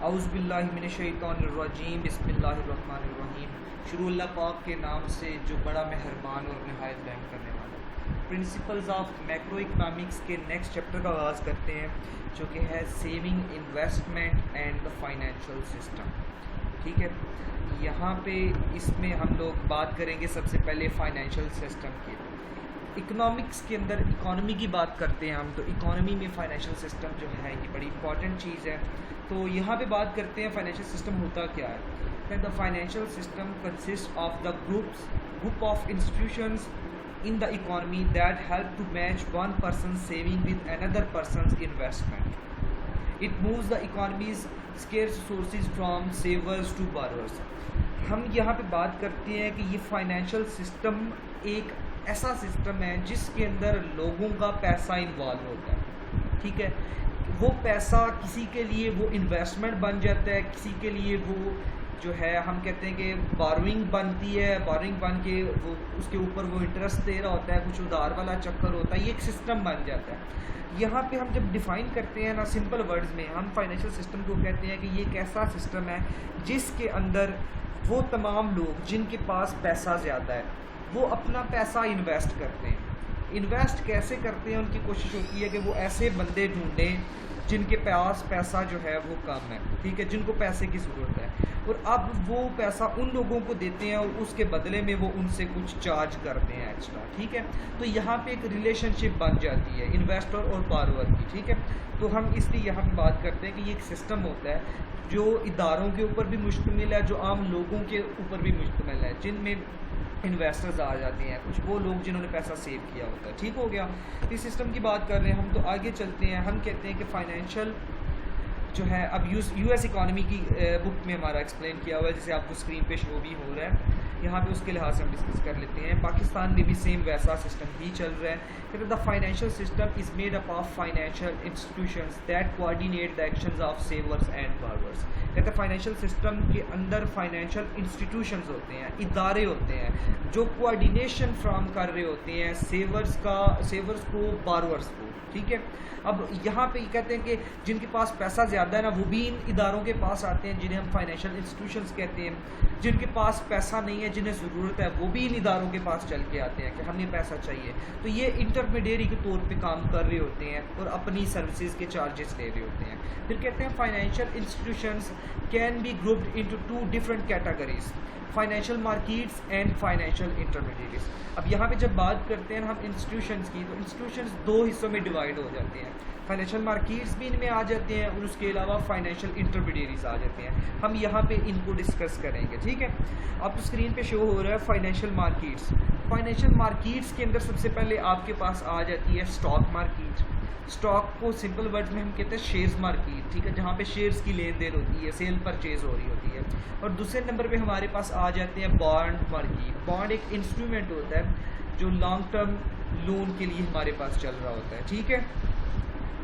औज़ुबिल्लाहिमिनश्शैतानिर्रजीम बिस्मिल्लाहिर्रहमानिर्रहीम। शुरू अल्लाह पाक के नाम से जो बड़ा मेहरबान और नहायत रहम करने वाला। प्रिंसिपल्स ऑफ मैक्रो इकनॉमिक्स के नेक्स्ट चैप्टर का आगाज़ करते हैं, जो कि है saving, investment and the financial system. ठीक है, यहाँ पे इसमें हम लोग बात करेंगे सबसे पहले फाइनेंशियल सिस्टम की। इकोनॉमिक्स के अंदर इकोनॉमी की बात करते हैं हम, तो इकोनॉमी में फाइनेंशियल सिस्टम जो है ये बड़ी इंपॉर्टेंट चीज़ है। तो यहाँ पे बात करते हैं फाइनेंशियल सिस्टम होता क्या है। The financial system consist of the group of institutions in the economy that help to match one person's saving with another person's investment. It moves the economy's scarce resources from savers to borrowers. हम यहाँ पे बात करते हैं कि ये financial system एक ऐसा सिस्टम है जिसके अंदर लोगों का पैसा इन्वॉल्व होता है। ठीक है, वो पैसा किसी के लिए वो इन्वेस्टमेंट बन जाता है, किसी के लिए वो जो है हम कहते हैं कि बोरोइंग बनती है, बोरोइंग बन के वो उसके ऊपर वो इंटरेस्ट दे रहा होता है, कुछ उधार वाला चक्कर होता है, ये एक सिस्टम बन जाता है। यहाँ पे हम जब डिफ़ाइन करते हैं ना सिंपल वर्ड्स में, हम फाइनेंशियल सिस्टम को कहते हैं कि ये एक ऐसा सिस्टम है जिसके अंदर वो तमाम लोग जिनके पास पैसा ज़्यादा है वो अपना पैसा इन्वेस्ट करते हैं। इन्वेस्ट कैसे करते हैं, उनकी कोशिश होती है कि वो ऐसे बंदे ढूंढें जिनके पास पैसा जो है वो कम है, ठीक है, जिनको पैसे की ज़रूरत है, और अब वो पैसा उन लोगों को देते हैं और उसके बदले में वो उनसे कुछ चार्ज करते हैं एक्स्ट्रा। ठीक है, तो यहाँ पे एक रिलेशनशिप बन जाती है इन्वेस्टर और बारोवर की। ठीक है, तो हम इसलिए यहाँ पे बात करते हैं कि ये एक सिस्टम होता है जो इदारों के ऊपर भी मुश्तमिल है, जो आम लोगों के ऊपर भी मुश्तमिल है, जिनमें इन्वेस्टर्स आ जाते हैं, कुछ वो लोग जिन्होंने पैसा सेव किया होता है। ठीक हो गया, इस सिस्टम की बात कर रहे हैं हम। तो आगे चलते हैं, हम कहते हैं कि फाइनेंशियल जो है अब यूएस इकॉनमी की बुक में हमारा एक्सप्लेन किया हुआ है, जैसे आपको स्क्रीन पे शो भी हो रहा है यहाँ पे, उसके लिहाज से हम डिस्कस कर लेते हैं। पाकिस्तान में भी सेम वैसा सिस्टम ही चल रहा है। कहते हैं the financial system is made up of financial institutions that coordinate the actions of savers and borrowers. कहते हैं फाइनेंशियल सिस्टम के अंदर फाइनेंशियल इंस्टीट्यूशंस होते हैं, इदारे होते हैं जो कोऑर्डिनेशन फ्राम कर रहे होते हैं सेवर्स को बारोवर्स को। ठीक है, अब यहाँ पे कहते हैं कि जिनके पास पैसा ज़्यादा है ना वो भी इन इदारों के पास आते हैं जिन्हें हम फाइनेंशियल इंस्टीट्यूशंस कहते हैं। जिनके पास पैसा नहीं है, जिन्हें ज़रूरत है, वो भी इन इदारों के पास चल के आते हैं कि हमें पैसा चाहिए। तो ये इंटरमीडिएरी के तौर पे काम कर रहे होते हैं और अपनी सर्विसेज के चार्जेस ले रहे होते हैं। फिर कहते हैं financial institutions can be grouped into two different categories, financial markets and financial intermediaries. अब यहाँ पे जब बात करते हैं हम इंस्टीट्यूशंस की, तो इंस्टीट्यूशंस दो हिस्सों में डिवाइड हो जाते हैं। फाइनेंशियल मार्केट्स भी इनमें आ जाते हैं और उसके अलावा फाइनेंशियल इंटरमीडिएरीज आ जाते हैं। हम यहाँ पे इनको डिस्कस करेंगे। ठीक है, अब तो स्क्रीन पे शो हो रहा है फाइनेंशियल मार्केट्स। फाइनेंशियल मार्केट्स के अंदर सबसे पहले आपके पास आ जाती है स्टॉक मार्केट। स्टॉक को सिंपल वर्ड में हम कहते हैं शेयर्स मार्केट। ठीक है, जहाँ पे शेयर्स की लेन देन होती है, सेल परचेज हो रही होती है। और दूसरे नंबर पे हमारे पास आ जाते हैं बॉन्ड मार्केट। बॉन्ड एक इंस्ट्रूमेंट होता है जो लॉन्ग टर्म लोन के लिए हमारे पास चल रहा होता है। ठीक है,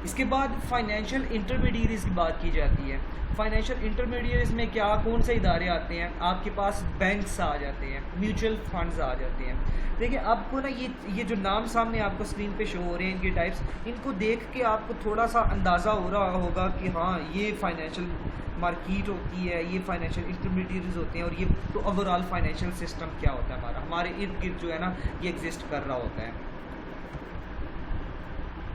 इसके बाद फाइनेंशियल इंटरमीडिएरीज की बात की जाती है। फाइनेंशियल इंटरमीडिएरीज में क्या कौन से इदारे आते हैं, आपके पास बैंक्स आ जाते हैं, म्यूचुअल फंड्स आ जाते हैं। देखिए आपको ना ये जो नाम सामने आपको स्क्रीन पे शो हो रहे हैं इनके टाइप्स, इनको देख के आपको थोड़ा सा अंदाज़ा हो रहा होगा कि हाँ ये फाइनेंशियल मार्केट होती है, ये फाइनेंशियल इंटरमीडिएरीज होते हैं, और ये तो ओवरऑल फाइनेंशियल सिस्टम क्या होता है हमारे इर्द गिर्द जो है ना ये एग्जिस्ट कर रहा होता है।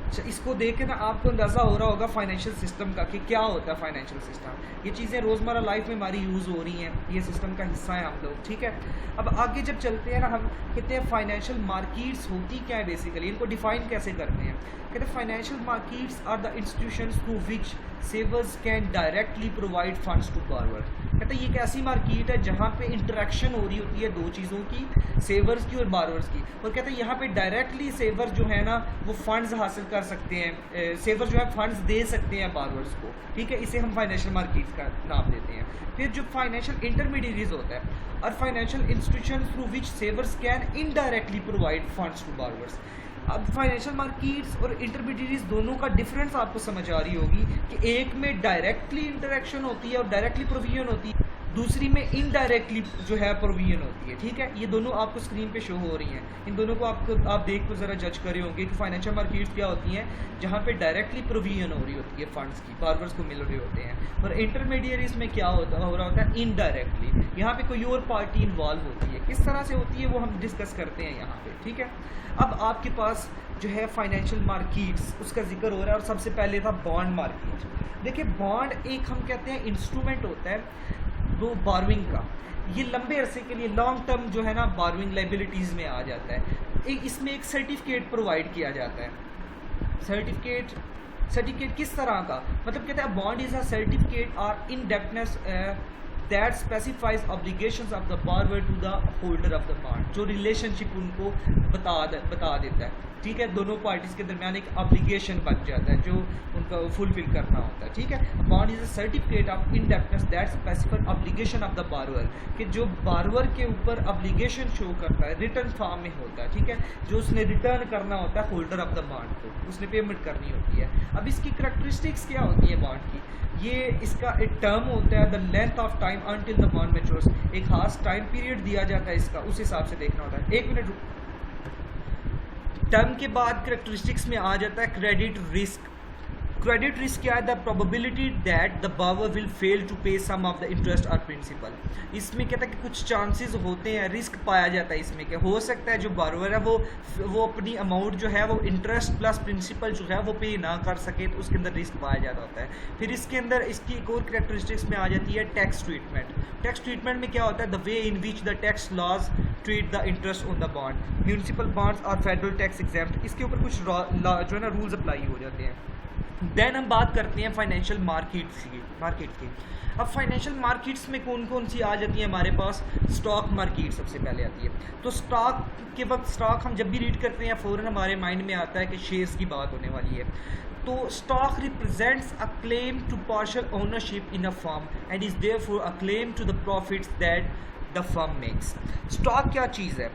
अच्छा, इसको देख के ना आपको अंदाज़ा हो रहा होगा फाइनेंशियल सिस्टम का कि क्या होता है फाइनेंशियल सिस्टम। ये चीज़ें रोज़मर्रा लाइफ में हमारी यूज़ हो रही हैं, ये सिस्टम का हिस्सा है हम लोग। ठीक है, अब आगे जब चलते हैं ना, हम कहते हैं फाइनेंशियल मार्केट्स होती क्या है बेसिकली, इनको डिफ़ाइन कैसे करते हैं। कहते हैं financial markets are the institutions through which savers can directly provide funds to borrower. कहते हैं ये एक ऐसी मार्केट है जहाँ पे इंटरेक्शन हो रही होती है दो चीज़ों की, सेवर्स की और बारोवर्स की, और कहते हैं यहाँ पे डायरेक्टली सेवर जो है ना वो फंड्स हासिल कर सकते हैं, सेवर जो है फंड्स दे सकते हैं बारोवर्स को। ठीक है, इसे हम फाइनेंशियल मार्केट्स का नाम देते हैं। फिर जो फाइनेंशियल इंटरमीडिएरीज होता है और financial institution through which savers can indirectly provide funds to borrowers. अब फाइनेंशियल मार्केट्स और इंटरमीडिएरीज दोनों का डिफरेंस आपको समझ आ रही होगी कि एक में डायरेक्टली इंटरेक्शन होती है और डायरेक्टली प्रोविजन होती है, दूसरी में इनडायरेक्टली जो है प्रोविजन होती है, ठीक है। ये दोनों आपको स्क्रीन पे शो हो रही हैं, इन दोनों को आप देख को ज़रा जज कर रहे होंगे कि फाइनेंशियल मार्केट्स क्या होती हैं जहाँ पे डायरेक्टली प्रोविजन हो रही होती है फंड्स की, बारवर्स को मिल रहे होते हैं। और इंटरमीडियरीज में क्या हो रहा होता है इनडायरेक्टली, यहाँ पे कोई और पार्टी इन्वॉल्व होती है। किस तरह से होती है वो हम डिस्कस करते हैं यहाँ पे, ठीक है। अब आपके पास जो है फाइनेंशियल मार्केट्स उसका जिक्र हो रहा है, और सबसे पहले था बॉन्ड मार्केट। देखिए बॉन्ड एक हम कहते हैं इंस्ट्रूमेंट होता है वो बारविंग का, ये लंबे अरसे के लिए लॉन्ग टर्म जो है ना बारविंग लाइबिलिटीज़ में आ जाता है। इसमें एक सर्टिफिकेट प्रोवाइड किया जाता है। सर्टिफिकेट किस तरह का, मतलब कहते हैं बॉन्ड इज अ सर्टिफिकेट और indebtedness that specifies obligations of the borrower to the holder of the bond, जो रिलेशनशिप उनको बता देता है, ठीक है। दोनों पार्टीज के दरमियान एक ऑब्लिगेशन बन जाता है जो उनका फुलफिल करना होता है, ठीक है। Bond is a certificate of इनडेप्टनेस that specifies obligation of the borrower, कि जो बारवर के ऊपर ऑब्लिगेशन शो करता है, रिटर्न फॉर्म में होता है, ठीक है, जो उसने रिटर्न करना होता है होल्डर ऑफ द बॉन्ड को, उसने पेमेंट करनी होती है। अब इसकी करैक्टरिस्टिक्स क्या होती है बॉन्ड की, ये इसका एक टर्म होता है, the length of time until the bond matures, एक खास टाइम पीरियड दिया जाता है इसका, उस हिसाब से देखना होता है। 1 मिनट, टर्म के बाद करैक्टरिस्टिक्स में आ जाता है क्रेडिट रिस्क। क्रेडिट रिस्क क्या है, the probability that the borrower will fail to pay some of the interest और प्रिंसिपल। इसमें कहता है कि कुछ चांसेस होते हैं, रिस्क पाया जाता है इसमें, कि हो सकता है जो borrower है वो अपनी अमाउंट जो है वो इंटरेस्ट प्लस प्रिंसिपल जो है वो पे ना कर सके, तो उसके अंदर रिस्क पाया जाता होता है। फिर इसके अंदर इसकी एक और करैक्टरिस्टिक्स में आ जाती है टैक्स ट्रीटमेंट। टैक्स ट्रीटमेंट में क्या होता है, the way in which the tax laws treat the interest on the bond, municipal bonds और फेडरल टैक्स एग्जेम्प्ट, इसके ऊपर कुछ जो है ना रूल्स अप्लाई हो जाते हैं। देन हम बात करते हैं फाइनेंशियल मार्केट की। अब फाइनेंशियल मार्केट्स में कौन कौन सी आ जाती है हमारे पास, स्टॉक मार्केट सबसे पहले आती है। तो स्टॉक के वक्त स्टॉक हम जब भी रीड करते हैं फ़ौरन हमारे माइंड में आता है कि शेयर्स की बात होने वाली है। तो stock represents a claim to partial ownership in a firm and is therefore a claim to the profits that the firm makes. Stock क्या चीज़ है,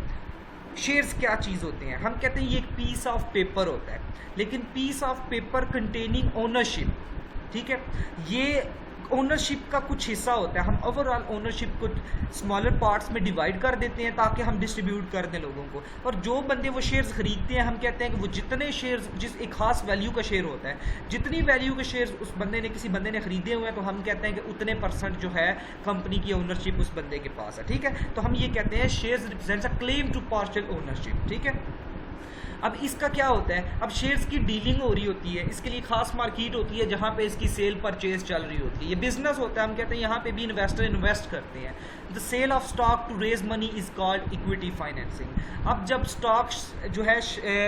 शेयर्स क्या चीज़ होते हैं, हम कहते हैं ये एक पीस ऑफ पेपर होता है, लेकिन piece of paper containing ownership, ठीक है, ये ओनरशिप का कुछ हिस्सा होता है। हम ओवरऑल ओनरशिप को स्मॉलर पार्ट्स में डिवाइड कर देते हैं ताकि हम डिस्ट्रीब्यूट कर दें लोगों को। और जो बंदे वो शेयर्स खरीदते हैं, हम कहते हैं कि वो जितने शेयर्स, जिस एक खास वैल्यू का शेयर होता है, जितनी वैल्यू के शेयर्स उस बंदे ने किसी बंदे ने खरीदे हुए हैं, तो हम कहते हैं कि उतने % जो है कंपनी की ओनरशिप उस बंदे के पास है, ठीक है। तो हम ये कहते हैं shares represents a claim to partial ownership, ठीक है। अब इसका क्या होता है, अब शेयर्स की डीलिंग हो रही होती है, इसके लिए खास मार्केट होती है जहाँ पे इसकी सेल परचेज चल रही होती है। ये बिजनेस होता है, हम कहते हैं यहाँ पे भी इन्वेस्टर इन्वेस्ट करते हैं। The sale of stock to raise money is called equity financing. अब जब स्टॉक जो है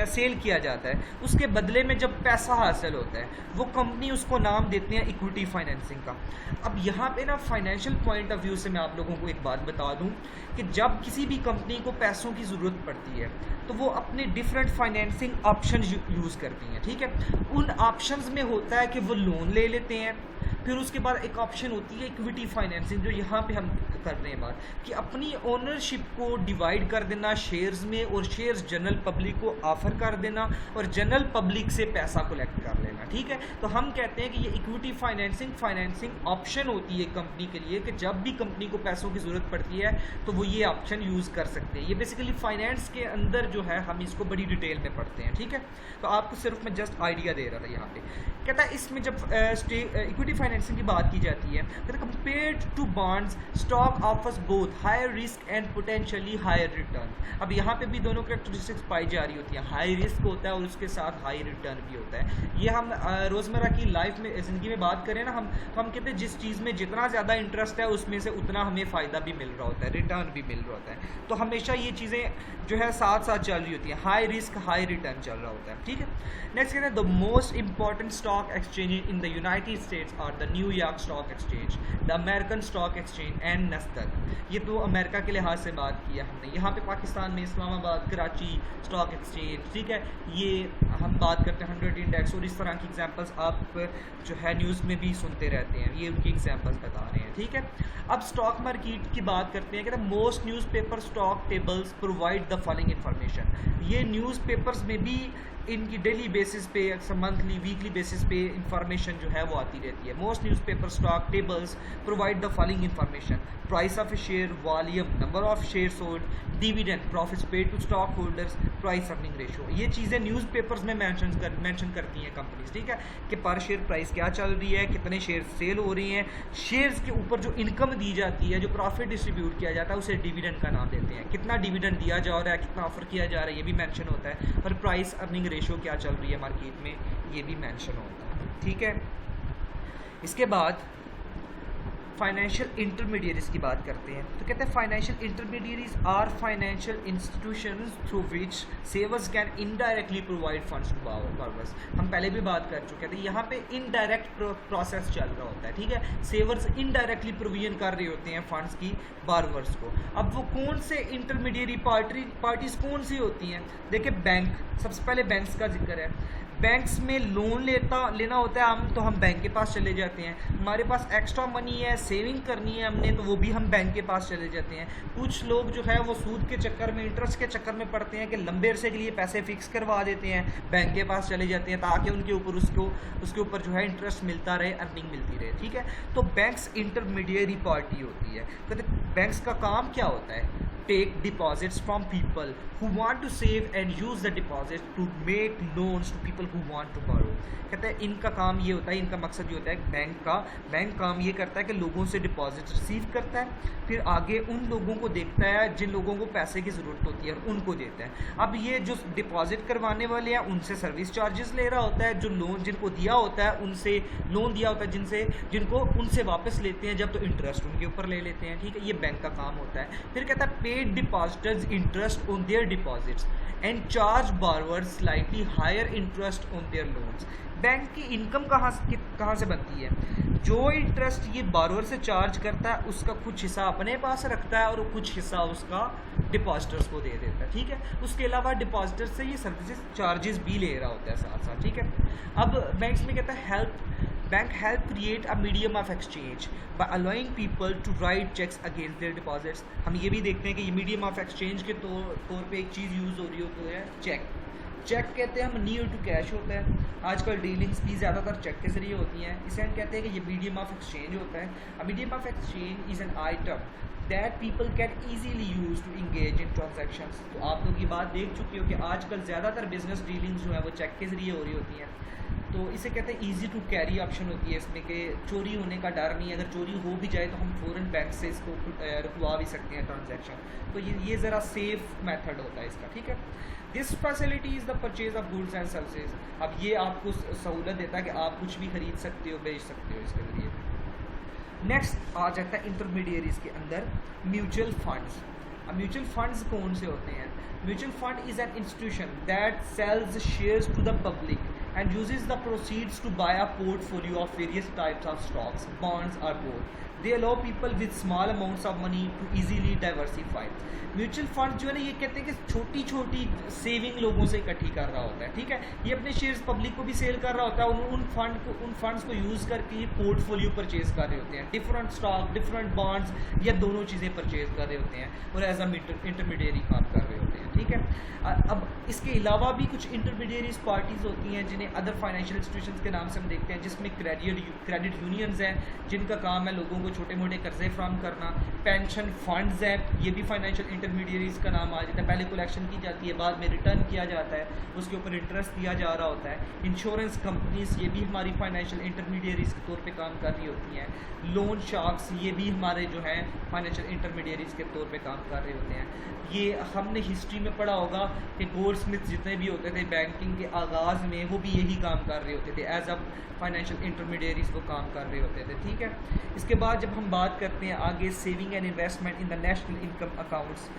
सेल किया जाता है, उसके बदले में जब पैसा हासिल होता है, वो कंपनी उसको नाम देते हैं इक्विटी फाइनेंसिंग का। अब यहाँ पे ना फाइनेंशियल पॉइंट ऑफ व्यू से मैं आप लोगों को एक बात बता दूँ कि जब किसी भी कंपनी को पैसों की ज़रूरत पड़ती है तो वो अपने डिफरेंट फाइनेंसिंग ऑप्शन यूज़ करती हैं, ठीक है। उन ऑप्शंस में होता है कि वो लोन ले लेते हैं, फिर उसके बाद एक ऑप्शन होती है इक्विटी फाइनेंसिंग, जो यहाँ पे हम कर रहे हैं बात, कि अपनी ओनरशिप को डिवाइड कर देना शेयर्स में, और शेयर्स जनरल पब्लिक को ऑफर कर देना और जनरल पब्लिक से पैसा कलेक्ट कर लेना, ठीक है। तो हम कहते हैं कि ये इक्विटी फाइनेंसिंग ऑप्शन होती है कंपनी के लिए, कि जब भी कंपनी को पैसों की ज़रूरत पड़ती है तो वो ये ऑप्शन यूज़ कर सकते हैं। ये बेसिकली फाइनेंस के अंदर जो है हम इसको बड़ी डिटेल में पढ़ते हैं, ठीक है। तो आपको सिर्फ मैं जस्ट आइडिया दे रहा था यहाँ पे। कहता है इसमें जब इक्विटी फाइनेंसिंग की बात की जाती है, कहता compared to bonds stock offers both higher risk and potentially higher return. अब यहाँ पे भी दोनों कैरेक्टरिस्टिक्स पाई जा रही होती हैं, हाई रिस्क होता है और उसके साथ हाई रिटर्न भी होता है। ये हम रोज़मर्रा की लाइफ में, ज़िंदगी में बात करें ना, हम कहते हैं जिस चीज़ में जितना ज़्यादा इंटरेस्ट है उसमें से उतना हमें फ़ायदा भी मिल रहा होता है, रिटर्न भी मिल रहा होता है। तो हमेशा ये चीज़ें जो है साथ साथ चल रही होती हैं, हाई रिस्क हाई रिटर्न चल रहा होता है, ठीक है। नेक्स्ट कहते हैं the most important stock exchange in the United States और the New York stock exchange, the American stock exchange and Nasdaq. ये तो अमेरिका के लिहाज से बात किया हमने। यहाँ पे पाकिस्तान में इस्लामाबाद, कराची स्टॉक एक्सचेंज, ठीक है, ये हम बात करते हैं 100 इंडेक्स और इस तरह की एग्जांपल्स आप जो है न्यूज़ में भी सुनते रहते हैं, ये उनकी एग्जांपल्स बता रहे हैं, ठीक है। अब स्टॉक मार्केट की बात करते हैं, कहते हैं most newspaper stock tables provide the following information. ये न्यूज़पेपर्स में भी इनकी डेली बेसिस पे, मंथली वीकली बेसिस पे इंफॉर्मेशन जो है वो आती रहती है। Most newspaper stock tables provide the following information: price of a share, volume, number of share sold, dividend, profits paid to stock holders, price earning ratio. ये चीज़ें न्यूज़पेपर्स में मेंशन करती हैं कंपनीज, ठीक है, कि पर शेयर प्राइस क्या चल रही है, कितने शेयर सेल हो रही हैं। शेयर्स के ऊपर जो इनकम दी जाती है, जो प्रॉफिट डिस्ट्रीब्यूट किया जाता है, उसे डिविडेंड का नाम देते हैं। कितना डिविडेंड दिया जा रहा है, कितना ऑफर किया जा रहा है, ये भी मेंशन होता है। और प्राइस अर्निंग रेशियो क्या चल रही है मार्केट में, ये भी मेंशन होता है, ठीक है। इसके बाद फाइनेंशियल इंटरमीडियरीज की बात करते हैं। तो कहते हैं financial intermediaries are financial institutions through which savers can indirectly provide funds to borrowers. हम पहले भी बात कर चुके थे, यहाँ पे इनडायरेक्ट प्रोसेस चल रहा होता है, ठीक है। सेवर्स इनडायरेक्टली प्रोविजन कर रहे होते हैं फंड्स की बारोवर्स को। अब वो कौन से इंटरमीडियरी पार्टीज कौन सी होती हैं? देखिए, बैंक, सबसे पहले बैंक्स का जिक्र है। बैंक्स में लोन लेना होता है हम, तो हम बैंक के पास चले जाते हैं। हमारे पास एक्स्ट्रा मनी है, सेविंग करनी है हमने, तो वो भी हम बैंक के पास चले जाते हैं। कुछ लोग जो है वो सूद के चक्कर में, इंटरेस्ट के चक्कर में पड़ते हैं कि लंबे अरसे के लिए पैसे फिक्स करवा देते हैं, बैंक के पास चले जाते हैं ताकि उनके ऊपर उसके ऊपर जो है इंटरेस्ट मिलता रहे, अर्निंग मिलती रहे, ठीक है। तो बैंक्स इंटरमीडियरी पार्टी होती है। तो बैंक्स का काम क्या होता है? Take deposits from people who want to save and use the deposit to make loans to people who want to borrow। कहते हैं इनका काम ये होता है, इनका मकसद ये होता है बैंक काम ये करता है कि लोगों से डिपॉजिट रिसीव करता है, फिर आगे उन लोगों को देखता है जिन लोगों को पैसे की ज़रूरत होती है और उनको देता है। अब ये जो डिपॉजिट करवाने वाले हैं उनसे सर्विस चार्जेस ले रहा होता है, जो लोन जिनको दिया होता है उनसे लोन दिया होता है जिनको उनसे वापस लेते हैं जब, तो इंटरेस्ट उनके ऊपर ले लेते हैं, ठीक है। ये बैंक का काम होता है। फिर कहता है paid depositors interest on their deposits and charge borrowers slightly higher interest on their loans। Bank की इनकम कहाँ से बनती है? जो इंटरेस्ट ये बारोवर से चार्ज करता है उसका कुछ हिस्सा अपने पास रखता है और कुछ हिस्सा उसका डिपॉजिटर्स को दे देता है, ठीक है। उसके अलावा डिपॉजिटर्स से ये सर्विसेज चार्जेस भी ले रहा होता है साथ साथ, ठीक है। अब बैंक्स में कहता है bank help create a medium of exchange by allowing people to write cheques against their deposits. हम ये भी देखते हैं कि ये मीडियम ऑफ एक्सचेंज के तौर पे एक चीज़ यूज़ हो रही होती है, चेक कहते हैं हम, नियर टू कैश होता है। आजकल डीलिंग्स भी ज़्यादातर चेक के जरिए होती हैं। इसे हम कहते हैं कि ये मीडियम ऑफ एक्सचेंज होता है। A medium of exchange is an item that people can easily use to engage in transactions. तो आप लोग ये बात देख चुके हो कि आजकल ज़्यादातर बिजनेस डीलिंग्स जो है वो चेक के ज़रिए हो रही होती हैं। तो इसे कहते हैं ईजी टू कैरी ऑप्शन होती है इसमें, कि चोरी होने का डर नहीं है। अगर चोरी हो भी जाए तो हम फ़ौरन बैंक से इसको रुकवा भी सकते हैं ट्रांजैक्शन। तो ये ज़रा सेफ मेथड होता है इसका, ठीक है। This facility is the purchase of goods and services. अब ये आपको सहूलत देता है कि आप कुछ भी खरीद सकते हो, बेच सकते हो इसके ज़रिए। नेक्स्ट आ जाता है इंटरमीडियरीज के अंदर म्यूचुअल फंड्स। अब म्यूचुअल फंड्स कौन से होते हैं? Mutual fund is an institution that sells shares to the public and uses the proceeds to buy a portfolio of various types of stocks, bonds or both। They allow people with small amounts of money to easily diversify। Mutual fund जो है ना, ये कहते हैं कि छोटी छोटी saving लोगों से इकट्ठी कर रहा होता है, ठीक है। ये अपने शेयर्स पब्लिक को भी सेल कर रहा होता है, उन फंड्स को यूज़ करके ये पोर्टफोलियो परचेज कर रहे होते हैं, डिफरेंट स्टॉक, डिफरेंट बॉन्ड्स या दोनों चीज़ें परचेज कर रहे होते हैं और एज अ इंटरमीडियरी काम कर रहे होते हैं, ठीक है। अब इसके अलावा भी कुछ इंटरमीडियरीज पार्टीज़ होती हैं जिन्हें अदर फाइनेंशियल इंस्टीट्यूशंस के नाम से हम देखते हैं, जिसमें क्रेडिट यूनियंस हैं जिनका काम है लोगों को छोटे मोटे कर्जे फ्राहम करना। पेंशन फंड्स हैं, ये भी फाइनेंशियल इंटरमीडियरीज का नाम आ जाता है। पहले कलेक्शन की जाती है, बाद में रिटर्न किया जाता है, उसके ऊपर इंटरेस्ट दिया जा रहा होता है। इंश्योरेंस कंपनीज, ये भी हमारी फाइनेंशियल इंटरमीडियरीज के तौर पे काम कर रही होती हैं। लोन शार्क्स, ये भी हमारे जो हैं फाइनेंशियल इंटरमीडियरीज के तौर पे काम कर रहे होते हैं। ये हमने हिस्ट्री में पढ़ा होगा कि गोल्डस्मिथ जितने भी होते थे बैंकिंग के आगाज़ में, वो भी यही काम कर रहे होते थे, एज अ फाइनेंशियल इंटरमीडियरीज वो काम कर रहे होते थे, ठीक है। इसके बाद जब हम बात करते हैं आगे saving and investment in the national income accounts,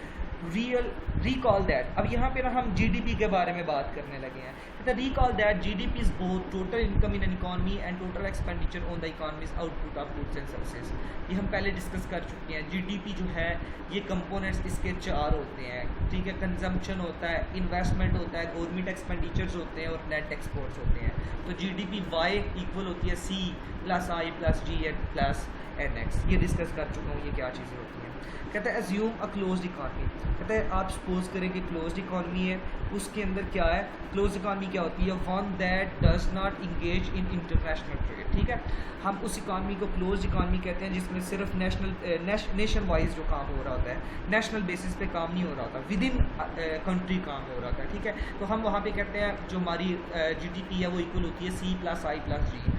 recall that. अब यहाँ पे ना हम जीडीपी के बारे में बात करने लगे हैं। Recall that GDP is both total income in an economy and total expenditure on the economies output of goods and services. ये हम पहले डिस्कस कर चुके हैं। जीडीपी जो है ये कंपोनेंट्स इसके 4 होते हैं, ठीक है। कंजम्पशन होता है, इन्वेस्टमेंट होता है, गवर्नमेंट एक्सपेंडिचर्स होते हैं और नेट एक्सपोर्ट्स होते हैं। तो जीडीपी वाई इक्वल होती है सी प्लस आई प्लस जी प्लस NX, ये डिस्कस कर चुका हूँ ये क्या चीज़ें होती हैं। कहता है एज्यूम अ क्लोज्ड इकॉनमी, कहता है आप सपोज करें कि क्लोज्ड इकॉनमी है, उसके अंदर क्या है, क्लोज्ड इकॉनमी क्या होती है, one that does not engage in international trade, ठीक है। हम उस इकॉनमी को क्लोज्ड इकॉनमी कहते हैं जिसमें सिर्फ नेशन वाइज जो काम हो रहा होता है, नेशनल बेसिस पे काम नहीं हो रहा होता, विद इन कंट्री काम हो रहा होता है, ठीक है। तो हम वहाँ पे कहते हैं जो हमारी GDP है वो इक्वल होती है C+I+G,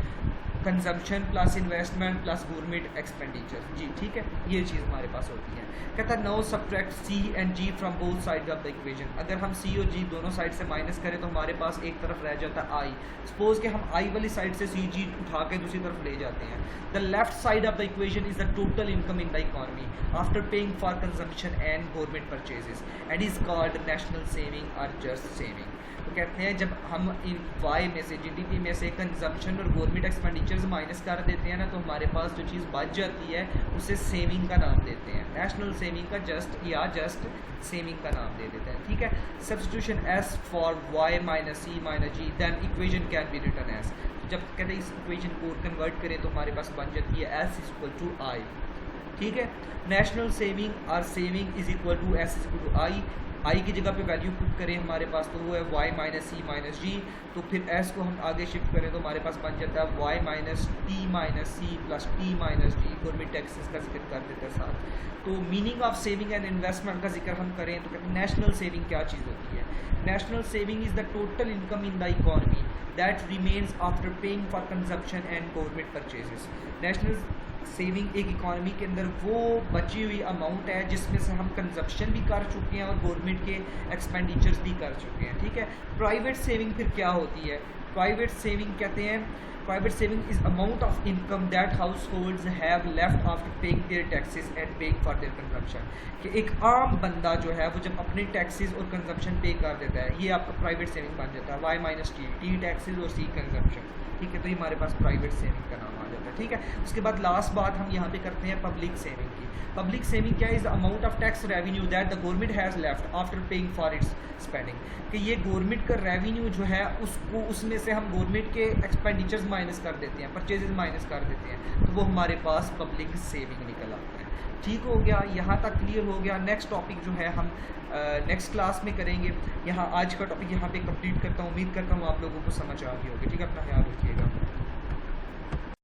consumption plus investment plus government expenditure, जी ठीक है, ये चीज़ हमारे पास होती है। कहता है no subtract C and G from both side of the equation, अगर हम C और G दोनों साइड से माइनस करें तो हमारे पास एक तरफ रह जाता है I। सपोज कि हम I वाली साइड से C G उठा के दूसरी तरफ ले जाते हैं। The left side of the equation is the total income in the economy after paying for consumption and government purchases and is called national saving और जस्ट सेविंग। तो कहते हैं जब हम इन वाई में से GDP में से कंजम्पशन और गवर्नमेंट एक्सपेंडिचर्स माइनस कर देते हैं ना, तो हमारे पास जो चीज़ बच जाती है उसे सेविंग का नाम देते हैं, नेशनल सेविंग का जस्ट सेविंग का नाम दे देते हैं, ठीक है। Substitution S for Y minus C minus G then equation can be written as, जब कहते हैं इस इक्वेशन को कन्वर्ट करें तो हमारे पास बन जाती है S is equal to I, ठीक है। नेशनल सेविंग और saving is equal to S is equal to I की जगह पे वैल्यू पुट करें हमारे पास तो वो है Y minus C minus G, तो फिर S को हम आगे शिफ्ट करें तो हमारे पास बन जाता है Y minus T minus C plus T minus G, government taxes का जिक्र कर देते हैं साथ। तो meaning of saving and investment का जिक्र हम करें तो कहते हैं नेशनल सेविंग क्या चीज़ होती है। National saving is the total income in the economy that remains after paying for consumption and government purchases. National saving एक इकॉनमी के अंदर वो बची हुई अमाउंट है जिसमें से हम कंजप्शन भी कर चुके हैं और गवर्नमेंट के एक्सपेंडिचर्स भी कर चुके हैं, ठीक है। प्राइवेट सेविंग फिर क्या होती है, प्राइवेट सेविंग कहते हैं private saving is amount of income that house holds have left after paying their taxes and paying for their consumption, कि एक आम बंदा जो है वो जब अपने टैक्सेस और कंजम्पशन पे कर देता है, ये आपका प्राइवेट सेविंग बन जाता है। Y माइनस T टैक्सेस और C कंजम्पशन, ठीक है। तो ये हमारे पास प्राइवेट सेविंग का नाम आ जाता है, ठीक है। उसके बाद लास्ट बात हम यहाँ पे करते हैं पब्लिक सेविंग की। पब्लिक सेविंग क्या is the amount of tax revenue that the government has left after paying for its spending, कि ये गवर्नमेंट का रेवेन्यू जो है उसको उसमें से हम गवर्नमेंट के एक्सपेंडिचर्स माइनस कर देते हैं, परचेजेस माइनस कर देते हैं, तो वो हमारे पास पब्लिक सेविंग निकल आता है। ठीक हो गया, यहाँ तक क्लियर हो गया। नेक्स्ट टॉपिक जो है हम नेक्स्ट क्लास में करेंगे। यहाँ आज का टॉपिक यहाँ पे कंप्लीट करता हूँ। उम्मीद करता हूँ आप लोगों को समझ आ गई होगी, ठीक है। अपना ख्याल रखिएगा।